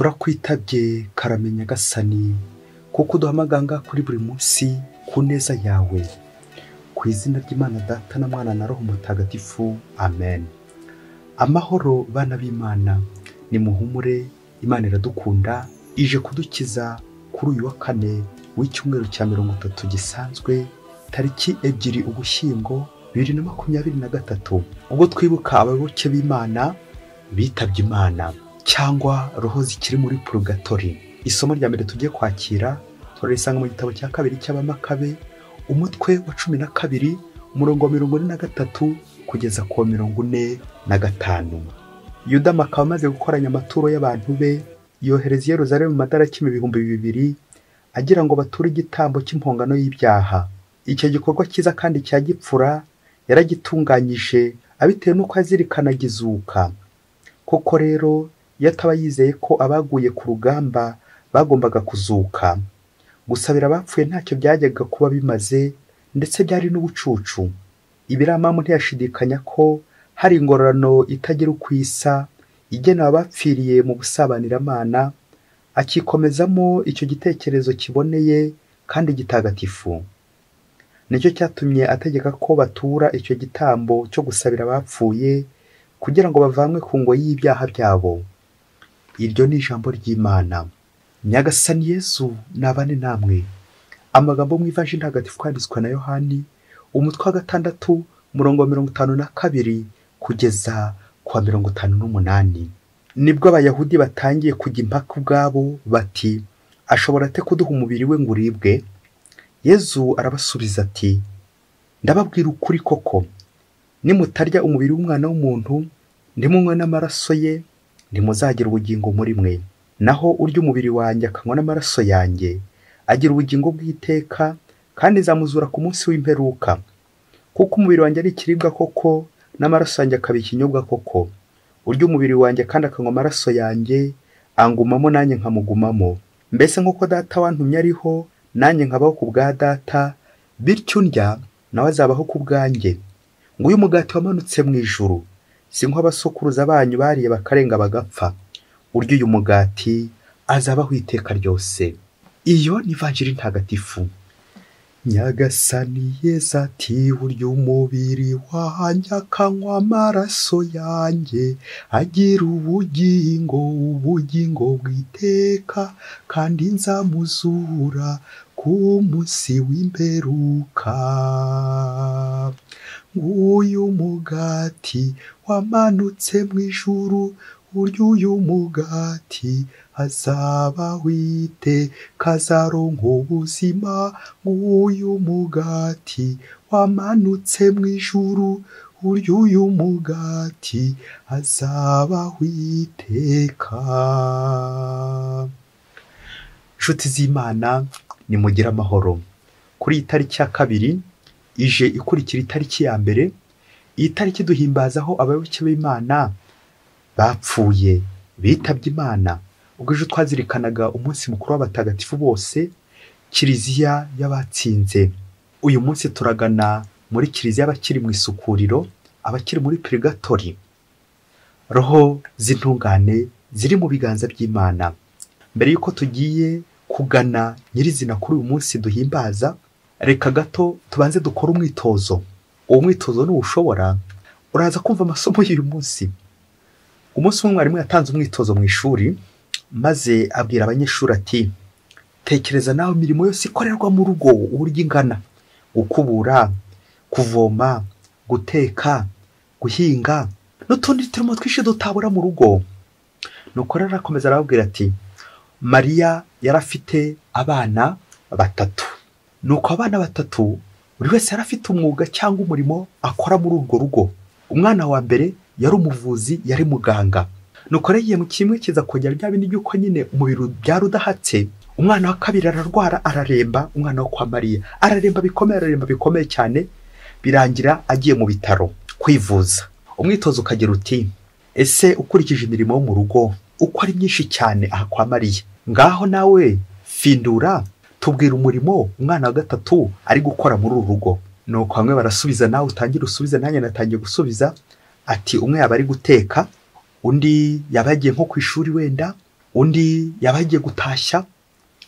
turakwitabye karame Nyagasani, kuko uduhamaganga kuri buri munsi ku neza yawe. Ku izina ry'Imana Data na Mwana na Roho Mutagatifu, amen. Amahoro bana b'Imana, nimuhumure, Imana iradukunda, ije kudukiza kuri uyu wa kane w'icyumweru cya 30 gisanzwe, tariki 2 Ugushyingo 2023, ubwo twibuka abayoboke b'Imana bitabye Imana cyangwa roho zikiri muri Purugatori. Isomo rya mbere tugiye kwakira turisanga mu gitabo cya 2 cy'Abamakabe, umutwe wa 12, umurongo wa 43 kugeza ku 45. Yuda akaba amaze gukoranya amaturo y'abantu be, yohereza i Yerusalemu madaraki 2,000 agira ngo bature igitambo cy'impongano y'ibyaha. Icyo gikorwa cyiza kandi cya gipfura yaragitunganyije abitewe n'uko azirikana gizuka. Koko rero yataba yizeye ko abaguye ku rugamba bagombaga kuzuka. Gusabira abapfuye ntacyo byajyaga kuba bimaze, ndetse byari n'ubucucu. Ibiramamu ntiyashidikanya ko hari ingororano itagira uko isa igenewe abapfiriye mu busabaniramana, akikomezamo icyo gitekerezo kiboneye kandi gitagatifu. Nicyo cyatumye ategeka ko batura icyo gitambo cyo gusabira abapfuye kugira ngo bavanwe ku ngoyi y'ibyaha byabo. Iryo ni ijambo ry'Imana. Nyagasani Yesu nabane namwe. Amagambo mu Ivanjili ntagatifu kwanditswe na Yohani, umutwe wa 6, umurongo wa 52 kugeza ku 58. Nibwo Abayahudi batangiye kujya impaka ubwabo bati, ashobora ate kuduha umubiri we ngo uribwe? Yesu arabasubiza ati, ndababwira ukuri koko, nimutarya umubiri w'umwana w'umuntu ntimunywe n'amaraso ye, ntimuzagira ubugingo muri mwe. Naho urya umubiri wanjye akanywa n'amaraso yanjye agira ubugingo bw'iteka, kandi nzamuzura ku munsi w'imperuka. Kuko umubiri wanjye ari ikiribwa koko, n'amaraso yanjye akaba ikinyobwa koko. Urya umubiri wanjye kandi akanywa amaraso yanjye angumamo, nanjye nkamugumamo. Mbese nk'uko Data wantumye ariho, nanjye nkabaho ku bwa Data, bityo ndya nawe azabaho ku bwanjye. Nguyu umugati wamanutse mu ijuru, si nk'abasokuruza banyu bariye bakarenga bagapfa. Urya uyu mugati azabaho iteka ryose. Iyo ni Ivanjili ntagatifu. Nyagasani Yesu ati, urya umubiri wanjye akanywa amaraso yanjye agira ubugingo bw'iteka, kandi nzamuzura ku munsi w'imperuka. Nguyu mugati wamanutse mu ijuru, urya uyu mugati azabaho iteka, azaronka ubuzima. Nguyu mugati wamanutse mu ijuru, urya uyu mugati azabaho iteka. Nshuti z'Imana, nimugire amahoro. Kuri iyi tariki ya 2 ije ikurikira itariki ya mbere. Iyi tariki duhimbazaho abayoboke b'Imana bapfuye bitabye Imana. Ubwo ejo twazirikanaga umunsi mukuru w'abatagatifu bose, kiliziya y'abatsinze. Uyu munsi turagana muri kiliziya y'abakiri mu isukuriro, abakiri muri Purugatori. Roho z'intungane ziri mu biganza by'Imana. Mbere yuko tugiye kugana nyirizina kuri uyu munsi duhimbaza, reka gato tubanze dukora umwitozo. Uwo mwitozo ni ushobora uraza kumva amasomo y'uyu munsi. Umunsi umwe mwarimu yatanze umwitozo mu ishuri, maze abwira abanyeshuri ati, tekereza nawe imirimo yose ikorerwa mu rugo uburyo ingana: gukubura, kuvoma, guteka, guhinga, n'utundi turimo twinshi dutabura mu rugo. Nuko rero arakomeza arababwira ati, Mariya yarafite abana 3. Nuko abana 3 buri wese yarafite umwuga cyangwa umurimo akora muri urwo rugo. Umwana wa mbere yari umuvuzi, yari muganga. Nuko rero mu kimwe kiza kongera bya bindi by'uko nyine umubiri byari udahatse. Umwana wa kabiri ararwara, araremba. Umwana wo kwa Mariya araremba bikomeye cyane, birangira agiye mu bitaro kwivuza. Umwitozo ukagira uti, ese ukurikije imirimo yo mu rugo uko ari myinshi cyane aha kwa Mariya, ngaho nawe findura tubwira umurimo umwana wa 3 ari gukora muri uru rugo. Nuko bamwe barasubiza, nawe utangira usubiza, nanjye natangiye gusubiza. Ati, umwe yaba ari guteka, undi yaba yagiye nko ku ishuri wenda, undi yabagiye gutashya,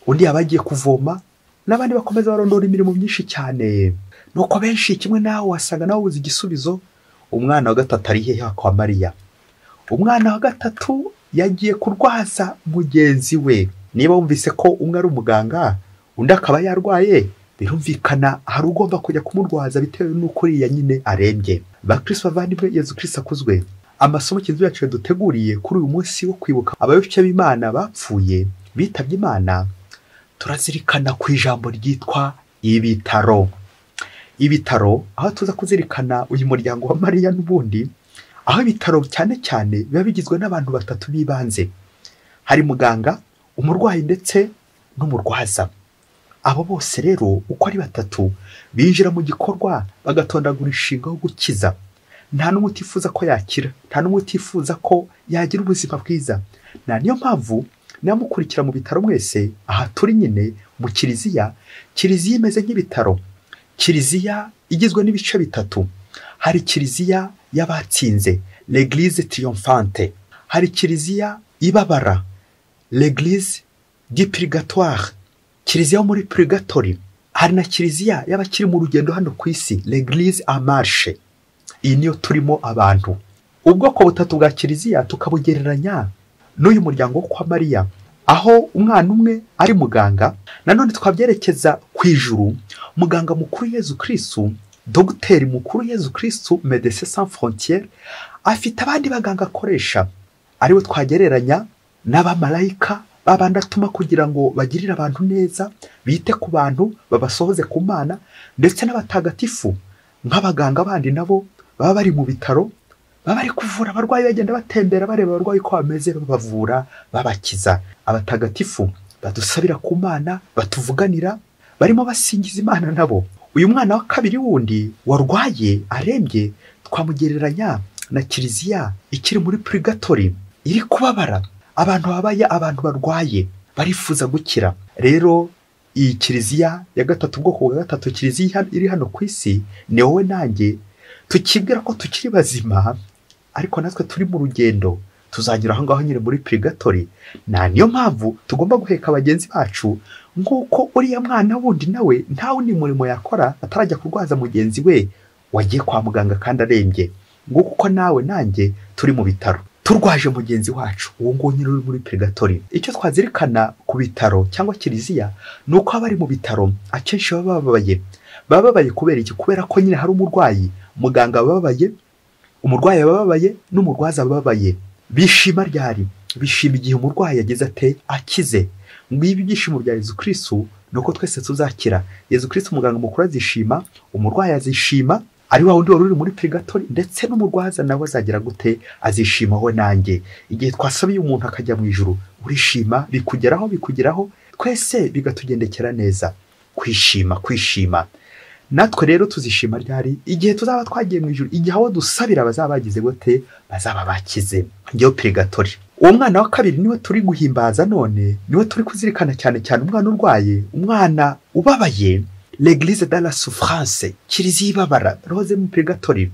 undi yabagiye kuvoma, n'abandi bakomeza barondora imirimo myinshi cyane. Nuko benshi kimwe nawe wasanga nawe uzi igisubizo. Umwana wa gatatu ari hehe kwa Mariya? Umwana wa gatatu yagiye kurwaza mugenzi we. Niba wumvise ko umwe ari umuganga undi akaba yarwaye, birumvikana hari ugomba kujya kumurwaza bitewe n'uko uriya nyine arembye. Bakristo bavandimwe, Yezu Kristo akuzwe. Amasomo kinzu yacu duteguriye kuri uyu munsi wo kwibuka abayoboke b'Imana bapfuye bitabye Imana, turazirikana ku ijambo ryitwa ibitaro. Ibitaro, aho tuza kuzirikana uyu muryango wa Mariya n'ubundi, aho ibitaro cyane cyane biba bigizwe n'abantu batatu b'ibanze. Hari muganga, umurwayi ndetse n'umurwaza. Abo bose rero uko ari batatu binjira mu gikorwa bagatondagura inshinga yo gukiza. Nta n'umwe utifuza ko yakira, nta n'umwe utifuza ko yagira ubuzima bwiza. Niyo mpamvu namukurikira mu bitaro mwese, aha turi nyine mu kiliziya. Kiliziya imeze nk'ibitaro. Kiliziya igizwe n'ibice bitatu. Hari kiliziya y'abatsinze, l'église triomphante. Hari kiliziya ibabara, l'église du purgatoire, kiliziya yo muri Purugatori. Hari na kiliziya y'abakiri mu rugendo hano ku isi, l'église en marche. Iyi niyo turimo abantu. Ubwoko butatu bwa kiliziya tukabugereranya n'uyu muryango wo kwa Mariya, aho umwana umwe ari muganga. Nanone twabyerekeza ku ijuru, muganga mukuru Yezu Kristo, dogiteri mukuru Yezu Kristo, Médecins Sans Frontières, afite abandi baganga akoresha, ariwe twagereranya n'abamarayika babandi atuma kugira ngo bagirire abantu neza, bite ku bantu, babasohoze ku Mana, ndetse n'abatagatifu nk'abaganga bandi nabo baba bari mu bitaro, baba bari kuvura abarwayi, bagenda batembera bareba abarwayi ko bameze, babavura, babakiza. Abatagatifu badusabira ku Mana, batuvuganira, barimo basingiza Imana nabo. Uyu mwana wa kabiri wundi warwaye arembye, twamugereranya na kiliziya ikiri muri Purugatori, iri kubabara. Abantu babaye, abantu barwaye barifuza gukira. Rero iyi kiliziya ya gatatu, ubwoko bwa gatatu, kiliziya iri hano ku isi, ni wowe nanjye tukibwira ko tukiri bazima, ariko natwe turi mu rugendo, tuzanyura aho ngaho nyine muri Purugatori. Niyo mpamvu tugomba guheka bagenzi bacu, nk'uko uriya mwana wundi nawe nta wundi murimo yakora atarajya kurwaza mugenzi we wagiye kwa muganga kandi arembye. Nguko uko nawe nanjye turi mu bitaro turwaje mugenzi wacu, uwo nguwo nyine uri muri Purugatori. Icyo twazirikana ku bitaro cyangwa kiliziya ni uko abari mu bitaro akenshi baba bababaye. Kubera iki? Kubera ko nyine hari umurwayi, muganga ababaye, umurwayi ababaye, n'umurwaza ababaye. Bishima ryari? Bishima igihe umurwayi yagize ate akize. Ngibi byishimo bya Yezu Kristo nuko twese tuzakira. Yezu Kristo umuganga mukuru azishima, umurwayi azishima, ari wa wundi wari uri muri Purugatori, ndetse n'umurwaza nawe azagira gute? Azishima. Ho nanjye igihe twasabiye umuntu akajya mu ijuru, urishima, bikugeraho twese bigatugendekera neza. Kwishima. Natwe rero tuzishima ryari? Igihe tuzaba twagiye mu ijuru, igihe abo dusabira bazaba bagize gute? Bazaba bakize. Ngiyo Purugatori. Uwo mwana wa kabiri niwe turi guhimbaza none, niwe turi kuzirikana cyane cyane, umwana urwaye, umwana ubabaye, l'église de la souffrance, kiliziya ibabara, Rose mu Purugatori.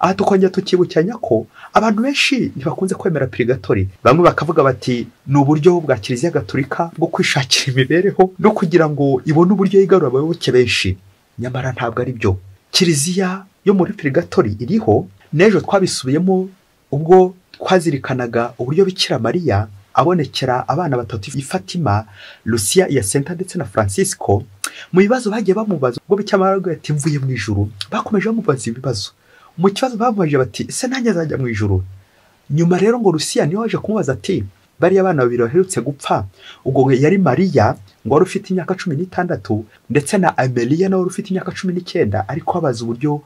Aha tukongera tukibukanya ko abantu benshi ntibakunze kwemera Purugatori. Bamwe bakavuga bati ni uburyo bwa kiliziya gatolika bwo kwishakira imibereho no kugira ngo ibone uburyo yigarura abayoboke benshi. Nyamara ntabwo ari byo. Kiliziya yo muri Purugatori iriho. N'ejo twabisubiyemo ubwo twazirikanaga uburyo Bikira Mariya abonekera abana batatu, Fatima, Lucia, Jacinta ndetse na Francisco. Mu bibazo bagiye bamubaza, ubwo Bikira Mariya ati mvuye mu ijuru, bakomeje bamubaza ibibazo. Mu kibazo bamubaje bati ese nanjye azajya mu ijuru? Nyuma rero ngo Lucia niwe waje kumubaza ati bariya abana babiri baherutse gupfa, ubwo yari Mariya ngo wari ufite imyaka 16 ndetse na Amelia nawe wari ufite imyaka 19, ariko abaza uburyo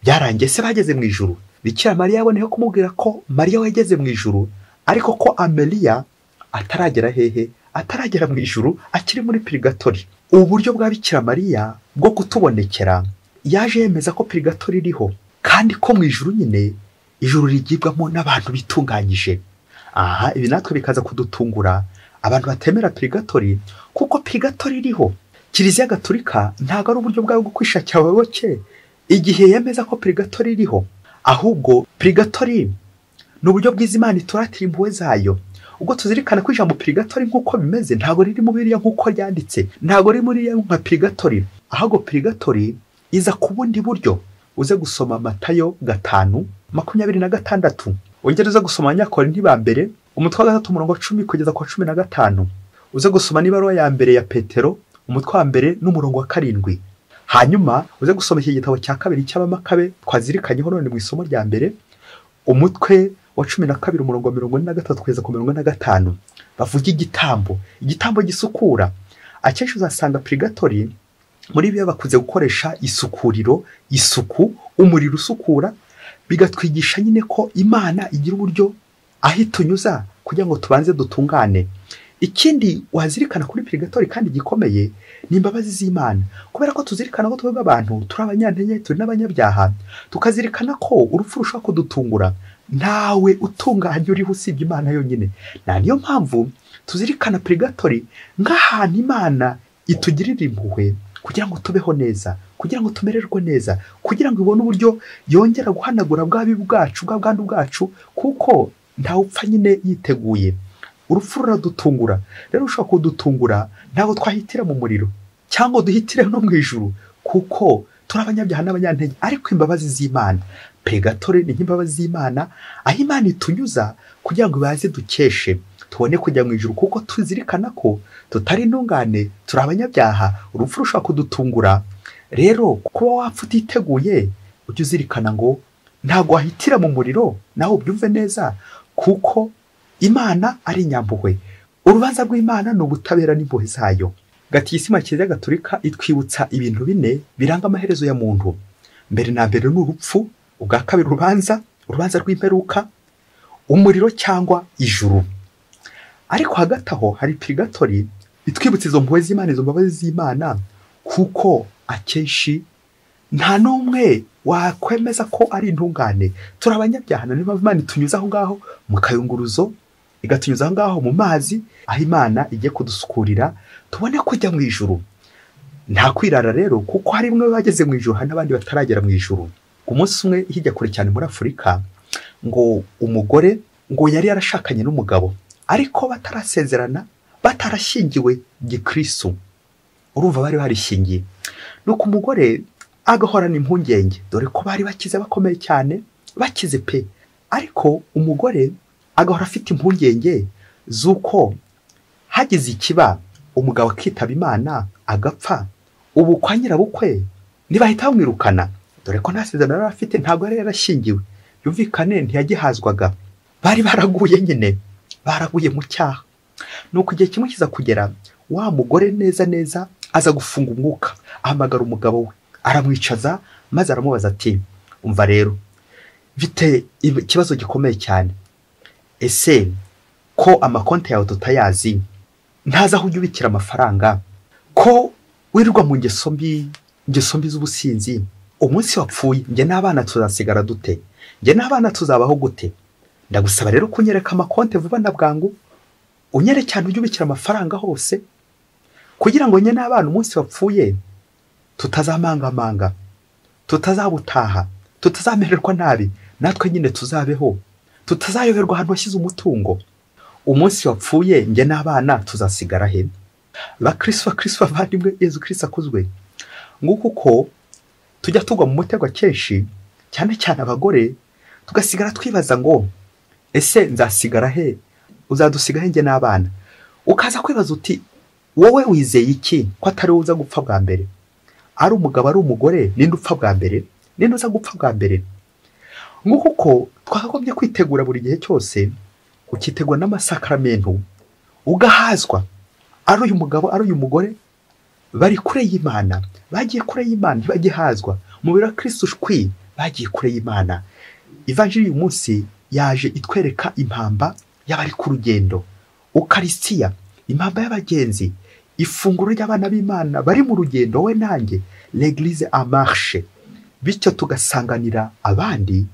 byarangiye, se bageze mu ijuru. Bikira Mariya yaboneyeho kumubwira ko Mariya wageze mu ijuru, ariko ko Amelia ataragera hehe? Ataragera mu ijuru, akiri muri Purugatori. Ubu buryo bwa Bikira Mariya bwo kutubonekera, yaje yemeza ko Purugatori iriho, kandi ko mu ijuru nyine ijuru rigibwamo n'abantu bitunganyije. Aha ibi natwe bikaza kudutungura abantu batemera Purugatori, kuko Purugatori iriho. Kiliziya Gatolika ntago ari uburyo bwawe bwo kwishakira abayoboke igihe yemeza ko Purugatori iriho, ahubwo Purugatori ni uburyo bw'Imana ituratira impuhwe zayo. ubwo tuzirikana ko ijambo Purugatori nk'uko bimeze ntabwo riri mu Bibiliya nk'uko ryanditse, ntabwo riri muri nka Purugatori, ahubwo Purugatori iza ku bundi buryo. Uze gusoma Matayo 5:26, wongere uze gusoma Abanyakorinti ba mbere umutwe wa 3 umurongo 10 kugeza ku 15, uze gusoma n'ibaruwa ya mbere ya Petero umutwe wa mbere n'umurongo wa 7, hanyuma uze gusoma iki gitabo cya kabiri cy'Abamakabe twazirikanyeho none mu isomo rya mbere umutwe wa 12 umurongo wa 43 kugeza ku 45, bavuga igitambo gisukura. Akenshi uzasanga Purugatori muri biyo bakuze gukoresha isuku, umuriro usukura, bigatwigisha nyine ko Imana igira uburyo aho itunyuza kugira ngo tubanze dutungane. Ikindi wazirikana kuri Purugatori kandi gikomeye ni imbabazi z'Imana, kubera ko tuzirikana ko twebwe abantu turi abanyantege, turi n'abanyabyaha, tukazirikana ko urupfu rushobora kudutungura. Ntawe utunganye uriho usibye Imana yonyine. Niyo mpamvu tuzirikana Purugatori nk'ahantu Imana itugirira impuhwe kugira ngo tubeho neza, kugira ngo tumererwe neza, kugira ngo ibone uburyo yongera guhanagura bwabi bwacu, bwandu bwacu, kuko ntawe upfa nyine yiteguye. Urupfu ruradutungura, rero ushobora kudutungura ntabwo twahitira mu muriro cyangwa duhitire no mu ijuru, kuko turi abanyabyaha n'abanyantege. Ariko imbabazi z'Imana, Purugatori ni nk'imbabazi z'Imana, aho Imana itunyuza kugira ngo baze dukeshe tubone kujya mu ijuru, kuko tuzirikana ko tutari intungane, turi abanyabyaha, urupfu rushobora kudutungura. Rero kuba wapfa utiteguye, ujye uzirikana ngo ntabwo wahitira mu muriro, nawe ubyumve neza, kuko Imana ari inyampuhwe. Urubanza rw'Imana ni ubutabera n'impuhwe zayo. Gatisima Kiliziya Gatolika itwibutsa ibintu 4 biranga amaherezo ya muntu. Mbere na mbere ni urupfu, ubwa kabiri urubanza rw'imperuka, umuriro cyangwa ijuru. Ariko hagati aho hari Purugatori itwibutsa izo mpuhwe z'Imana, izo mbabazi z'Imana, kuko akenshi nta n'umwe wakwemeza ko ari intungane. Turi abanyabyaha, niba Imana itunyuza aho ngaho mu kayunguruzo, igatunyuza aho ngaho mu mazi, aho Imana igiye kudusukurira tubone kujya mu ijuru. Nta kwirara rero, kuko hari bamwe bageze mu ijuru, hari n'abandi bataragera mu ijuru. Ku munsi umwe hirya kure cyane muri Afurika, ngo umugore ngo yari yarashakanye n'umugabo, ariko batarasezerana, batarashyingiwe gikristo. Urumva bari barishingiye. Nuko umugore agahorana impungenge, dore ko bari bakize, bakomeye cyane, bakize pe. Ariko umugore agahora afite impungenge z'uko hagize ikiba umugabo akitaba Imana agapfa, ubu kwa nyirabukwe ntibahita bamwirukana, dore ko nta sezerano yari afite, ntabwo yari yarashyingiwe. Yumvikane ntiyagihazwaga, bari baraguye nyine, baraguye mu cyaha. Nuko igihe kimwe kiza kugera, wa mugore neza aza gufunga umwuka, ahamagara umugabo we, aramwicaza, maze aramubaza ati, umva rero, bite ikibazo gikomeye cyane, ese ko amakonti yawe tutayazi, ntazi aho ujya ubikira amafaranga, ko wirirwa mu ngeso mbi z'ubusinzi, umunsi wapfuye njye n'abana tuzasigara dute, njye n'abana tuzabaho gute? Ndagusaba rero kunyereka amakonti vuba na bwangu, unyere cyane ujya ubikira amafaranga hose, kugira ngo njye n'abana umunsi wapfuye tutazamangamanga, tutazabutaha, tutazamererwa nabi, natwe nyine tuzabeho, tutazayoberwa ahantu washyize umutungo. Umunsi wapfuye njye n'abana tuzasigara he? Bakristo bavandimwe, Yezu Kristo akuzwe. Nguko uko tujya tugwa mu mutego kenshi, cyane cyane abagore, tugasigara twibaza ngo ese nzasigara he, uzadusiga he njye n'abana? Ukaza kwibaza uti, wowe wizeye iki ko atari uza gupfa bwa mbere? Ari umugabo ari umugore, ninde upfa bwa mbere? Ninde uza gupfa bwa mbere? Nguko uko twakagombye kwitegura buri gihe cyose, ukitegura n'amasakramentu, ugahazwa. Ari uyu mugabo ari uyu mugore bari kure y'Imana, bagiye kure y'Imana, ntibagihazwa. Umubiri wa Kristo shwi, bagiye kure y'Imana. Ivanjiri uyu munsi yaje itwereka impamba y'abari ku rugendo, Ukaristiya, impamba y'abagenzi, ifunguro ry'abana b'Imana bari mu rugendo, we nanjye, l'église en marche. Bityo tugasanganira abandi,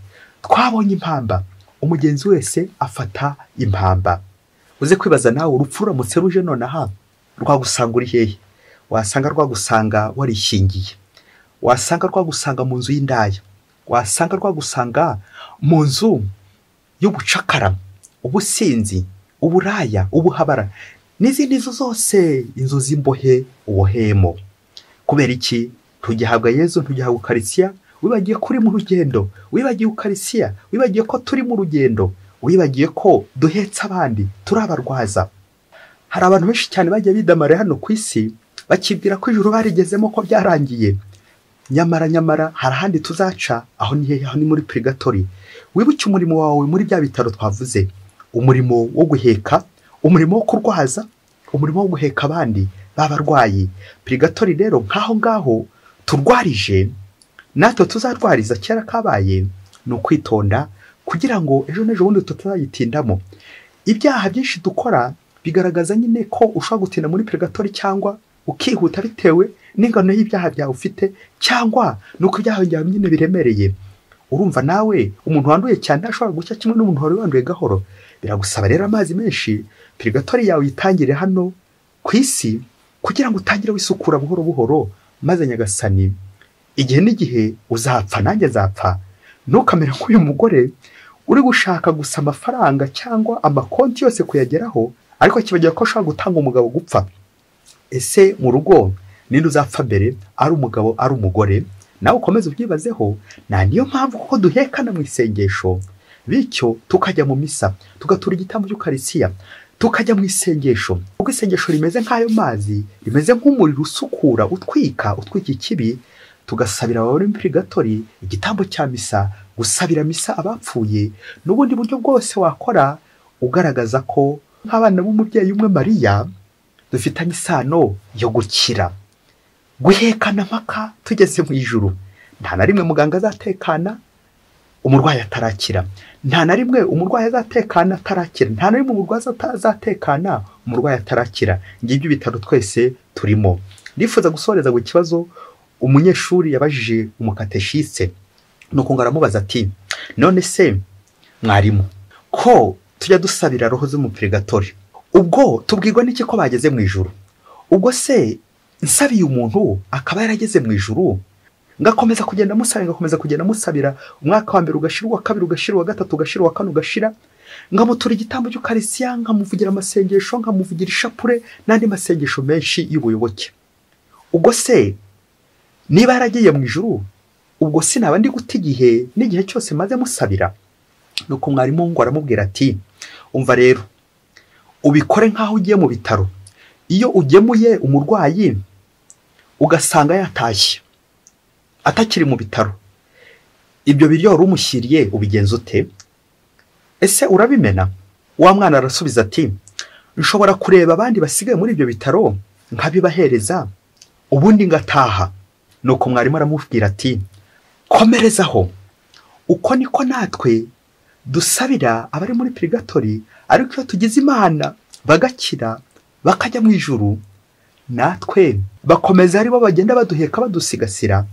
twabonye impamba, umugenzi wese afata impamba. Uze kwibaza nawe, urupfu ruramutse ruje nonaha rwagusanga uri hehe? Wasanga rwagusanga warishingiye, wasanga rwagusanga mu nzu y'indaya, wasanga rwagusanga mu nzu y'ubucakara, ubusinzi, uburaya, ubuhabara n'izindi nzu zose, inzu z'imbohe ubuhemo. Kubera iki? Tugihabwa Yezu, tugihabwa Ukarisiya, wibagiye ko uri mu rugendo, wibagiye Ukarisiya, wibagiye ko turi mu rugendo, wibagiye ko duhetse abandi, turi abarwaza. Hari abantu benshi cyane bagiye bidamara hano ku isi bakibwira ko ijuru barigezemo ko byarangiye. Nyamara hari ahandi tuzaca, aho ni hehe? Aho ni muri Purugatori. Wibuke umurimo wawe muri bya bitaro twavuze, umurimo wo guheka, umurimo wo kurwaza, umurimo wo guheka abandi b'abarwayi. Purugatori rero nk'aho ngaho turwarije, natwe tuzarwariza kera kabaye. Ni ukwitonda kugira ngo ejo n'ejo bundi tutazayitindamo. Ibyaha byinshi dukora bigaragaza nyine ko ushobora gutinda muri Purugatori, cyangwa ukihuta bitewe n'ingano y'ibyaha byawe ufite, cyangwa nuko ibyaha byawe nyine biremereye. Urumva nawe umuntu wanduye cyane ashobora gucya kimwe n'umuntu wari wanduye gahoro. Biragusaba rero amazi menshi. Purugatori yawe yitangire hano ku isi kugira ngo utangire wisukura buhoro buhoro, maze Nyagasani igihe n'igihe uzapfa, nanjye azapfa. Ntukamere nk'uyu mugore uri gushaka gusa amafaranga cyangwa amakonti yose kuyageraho, ariko kibagira ko ashobora gutanga umugabo gupfa. Ese mu rugo ninde uzapfa mbere, ari umugabo ari umugore? Nawe ukomeze ubyibazeho. Niyo mpamvu kuko duhekana mu isengesho, bityo tukajya mu misa, tugatura igitambo cy'Ukarisiya, tukajya mu isengesho. Ubwo isengesho rimeze nk'ayo mazi, rimeze nk'umuriro usukura, utwika ikibi. Tugasabira abari muri Purugatori, igitambo cya misa, gusabira misa abapfuye, n'ubundi buryo bwose wakora ugaragaza ko nk'abana b'umubyeyi umwe Mariya dufitanye isano yo gukira. Guhekana mpaka tugeze mu ijuru. Nta na rimwe muganga azatekana umurwayi atarakira. Nta na rimwe umurwayi azatekana atarakira. Nta na rimwe umurwayi azatekana umurwayi atarakira. Ngibyo ibitaro twese turimo. Nifuza gusoreza ku kibazo umunyeshuri yabajije umukateshiste. Nuko ngaramubaza ati, none se mwarimu, ko tujya dusabira roho zo mu Purugatori, ubwo tubwirwa n'iki ko bageze mu ijuru? Ubwo se nsabiye umuntu akaba yarageze mu ijuru, ngakomeza kugenda musabira, umwaka wa mbere ugashira, uwa kabiri ugashira, uwa gatatu ugashira, uwa kane ugashira, ngamutura igitambo cy'Ukarisiya, nkamuvugira amasengesho, nkamuvugira ishapure n'andi masengesho menshi y'ubuyoboke. Ubwo se niba yaragiye mu ijuru, ubwo sinaba ndi guta igihe n'igihe cyose maze musabira? Nuko mwarimu ngo aramubwira ati, umva rero, ubikore nk'aho ugiye mu bitaro. Iyo ugemuye umurwayi ugasanga yatashye atakiri mu bitaro, ibyo biryo wari umushyiriye ubigenza ute? Ese urabimena? Wa mwana arasubiza ati, nshobora kureba abandi basigaye muri ibyo bitaro nkabibahereza, ubundi ngataha. Nuko mwarimu aramubwira ati, komerezaho. Uko niko natwe dusabira abari muri Purugatori, ariko iyo tugize Imana bagakira bakajya mu ijuru, natwe bakomeza aribo bagenda baduheka badusigasira.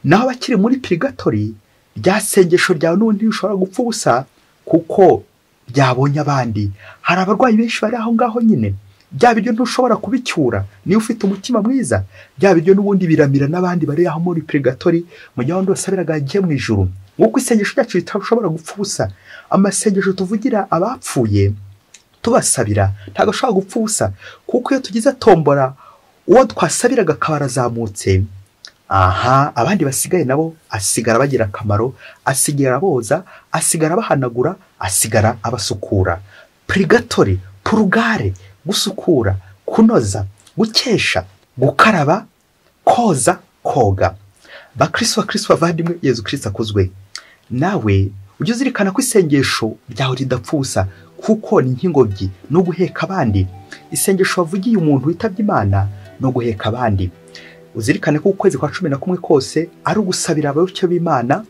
Naho bakiri muri Purugatori, rya sengesho ryawe n'ubundi ushobora gupfa ubusa, kuko byabonye abandi. Hari abarwayi benshi bari aho ngaho nyine, bya biryo ntushobora kubicyura niba ufite umutima mwiza. Bya biryo n'ubundi biramira n'abandi bari aho muri Purugatori, mu gihe abandi basabiraga agiye mu ijuru. Nk'uko isengesho ryacu ritashobora gupfa ubusa, amasengesho tuvugira abapfuye tubasabira ntabwo ashobora gupfa ubusa, kuko iyo tugize tombora uwo twasabiraga akaba arazamutse, abandi basigaye nabo asigara bagira akamaro, asigara boza, asigara bahanagura, asigara abasukura. Purugatori, purugare, gusukura, kunoza, gukesha, gukaraba, koza, koga. Bakristo bavandimwe, Yezu Kristo akuzwe. Nawe ujye uzirikana ko isengesho ryawe ridapfusa, kuko ni nk'ingobyi no guheka abandi. Isengesho wavugiye umuntu witabye Imana no guheka abandi. Uzirikane ko ukwezi kwa 11 kose ari ugusabira abayoboke b'Imana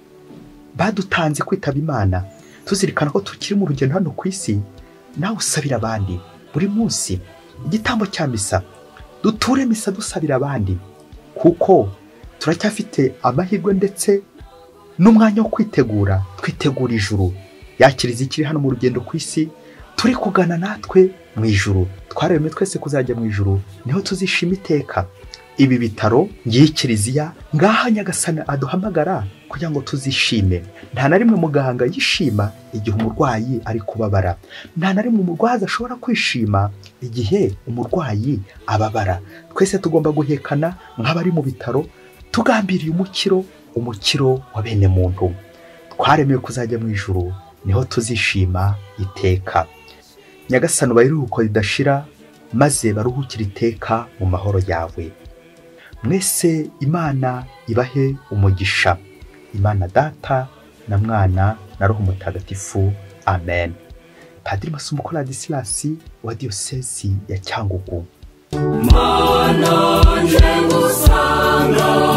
badutanze kwitaba Imana. Tuzirikana ko tukiri mu rugendo hano ku isi, nawe usabira abandi buri munsi igitambo cya misa. Duture misa dusabira abandi, kuko turacyafite amahirwe ndetse n'umwanya wo kwitegura, twitegura ijuru. Yakiriza ikiri hano mu rugendo ku isi, turi kugana natwe mu ijuru. Twaremwe twese kuzajya mu ijuru, niho tuzishima iteka. ibi bitaro, ngiye kiliziya, ngaha Nyagasani aduhamagara kugira ngo tuzishime. Nta na rimwe muganga yishima igihe umurwayi ari kubabara. Nta na rimwe umurwaza ashobora kwishima igihe umurwayi ababara. Twese tugomba guhekana nk'abari mu bitaro, tugambiriye umukiro wa bene muntu. Twaremewe kuzajya mu ijuru, niho tuzishima iteka. Nyagasani bayiruhuko ridashira, maze baruhukira iteka mu mahoro yawe. Mwese Imana ibahe umugisha. Imana Data na Mwana na Roho Mutagatifu. Amen. Padiri Masumbuko Ladislas wa Diyosezi ya Cyangugu. Mana nje ngusanga